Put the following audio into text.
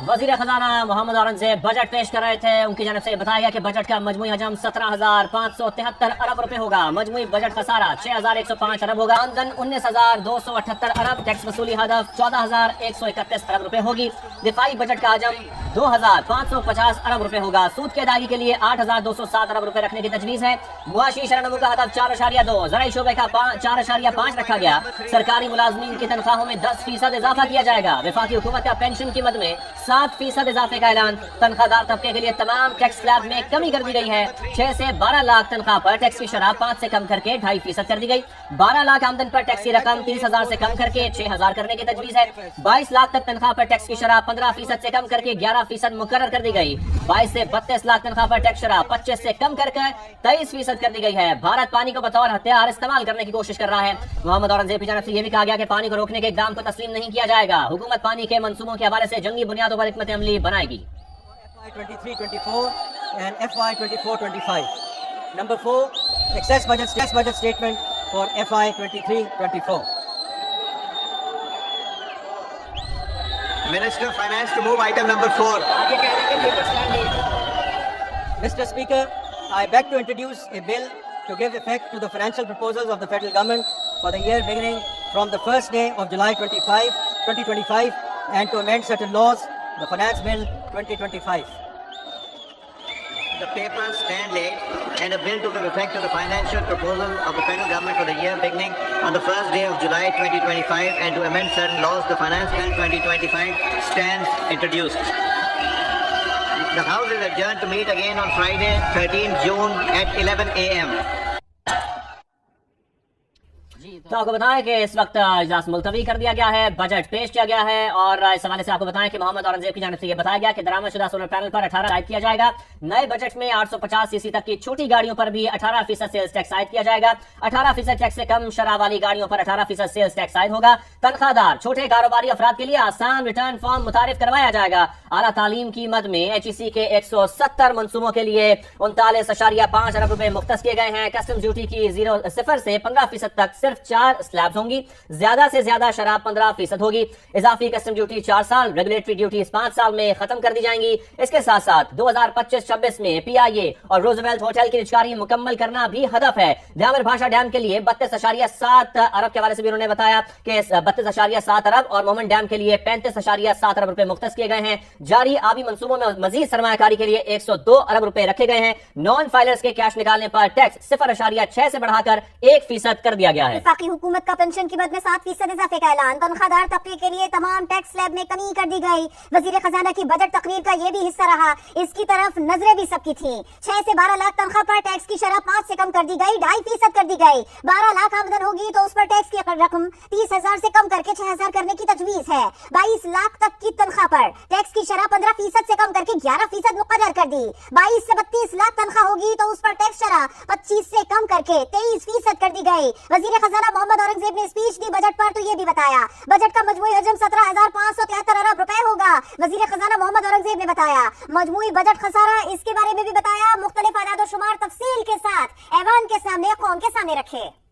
वजीर खजाना मोहम्मद औरंगजेब बजट पेश कर रहे थे। उनकी जानब से बताया गया कि बजट का मजमूई हजम 17,573 अरब रुपए होगा। मजमूई बजट खसारा 6,105 अरब होगा। आमदन 19,278 अरब। टैक्स वसूली हदफ 14,131 अरब रुपए होगी। दिफाई बजट का हजम 2,550 अरब रुपए होगा। सूद की अदायगी के लिए 8,207 अरब रुपए रखने की तजवीज़ है। मुआशी शरह का हदफ 4.2, ज़राई शोबे का 4.5 रखा गया। सरकारी मुलाजमीन की तनख्वाहों में 10% इजाफा किया जाएगा। वफाकी हुकूमत का पेंशन की मद में 7% इजाफे का ऐलान। तनख्वाहदार तबके के लिए तमाम टैक्स स्लैब में कमी कर दी गई है। 6 से 12 लाख तनख्वाह पर टैक्स की शरह 5 से कम करके 2.5% कर दी गई। 12 लाख आमदन पर टैक्स की रकम 30,000 से कम करके 6,000 करने की तजवीज़ है। 22 लाख तक तनख्वाह पर टैक्स की शरह 15% से कम करके 11% मुकर्रर कर दी गई। 22 से 32 लाख तनख्वाह पर टैक्स शरह 25 से कम कर 23% कर दी गई है। भारत पानी को बतौर हथियार इस्तेमाल करने की कोशिश कर रहा है। मोहम्मद औरंगजेब की जानब से यह भी कहा गया कि पानी को रोकने के इक़दाम को तस्लीम नहीं किया जाएगा। हुकूमत पानी के मंसूबों के हवाले से जंगी बुनियादों पर हिकमत अमली बनाएगी। FY23-24 and FY24-25. Number 4, excess budget statement for FY23-24. Minister of Finance to move item number 4. Mr. Speaker, I beg to introduce a bill to give effect to the financial proposals of the federal government for the year beginning from the first day of July 2025 and to amend certain laws, the Finance Bill 2025. The papers stand laid and a bill to give effect to the financial proposal of the federal government for the year beginning on the first day of July 2025 and to amend certain laws, the Finance Bill 2025 stands introduced. The House is adjourned to meet again on Friday, 13 June at 11 a.m. तो आपको बताएं कि इस वक्त इजलास मुलतवी कर दिया गया है। बजट पेश किया गया है और इस हवाले से आपको बताएं कि मोहम्मद औरंगजेब की जानब से यह बताया गया कि दरामदशुदा सोलर पैनल पर 18 आयद किया जाएगा। नए बजट में 850 सीसी तक की छोटी गाड़ियों पर भी 18% सेल्स टैक्स आयद किया जाएगा। 18% टैक्स से कम शराब वाली गाड़ियों पर 18% सेल्स टैक्स आयद होगा। तनख्वाहदार छोटे कारोबारी अफराद के लिए आसान रिटर्न फॉर्म मुतारिफ करवाया जाएगा। आला तालीम की मद में HEC के 170 मनसूबों के लिए 39.5 अरब रुपए मुख्तस किए गए हैं। कस्टम ड्यूटी की 0 से 15% तक सिर्फ 4 स्लैब्स होंगी। ज्यादा से ज्यादा शराब 15% होगी। इजाफी कस्टम ड्यूटी 4 साल, रेगुलेटरी ड्यूटी 5 साल में खत्म कर दी जाएंगी। इसके साथ साथ 2025-26 में PIA और रोजवेल्ट होटल की निजकारी मुकम्मल करना भी हदफ है। ध्यामर भाषा डैम के लिए 32.7 अरब के हवाले से भी उन्होंने बताया कि 32.7 अरब और मोमन डैम के लिए 35.7 अरब रुपए मुख्तस किए गए हैं। जारी आबी मंसूबों में मजीद सरमायाकारी के लिए 102 अरब रुपए रखे गए हैं। नॉन फाइलर्स के कैश निकालने पर टैक्स 0.6 से बढ़ाकर 1% कर दिया गया है। वफाकी हुकूमत का पेंशन की मद में 7% इजाफे का ऐलान। तनख्वाहदार तबके के लिए तमाम टैक्स स्लैब में कमी कर दी गई। वजीर खजाना की बजट तकरीर का ये भी हिस्सा रहा। इसकी तरफ नजरें भी सबकी थी। 6 से 12 लाख तनख्वाह पर टैक्स की शरह 5 से कम कर दी गई, 2.5% कर दी गई। 12 लाख आमदन होगी तो उस पर टैक्स की रकम 30,000 से कम करके 6,000 करने की तजवीज है। 22 लाख तक की तनख्वाह पर टैक्स की शरह 15% से कम करके 11% मुकर्रर कर दी। 22 से 32 लाख तनख्वाह होगी तो उस पर टैक्स शरह 25 से कम करके 23% कर दी गई। वजीर खजाना मोहम्मद औरंगजेब ने स्पीच दी बजट पर तो ये भी बताया बजट का मजमूई हजम 17,573 अरब रुपए होगा। वजीर खजाना मोहम्मद औरंगजेब ने बताया मजमूई बजट खसारा, इसके बारे में भी बताया। मुख्तलिफ आदाद और शुमार तफसील के साथ ऐवान के सामने, कौम के सामने रखे।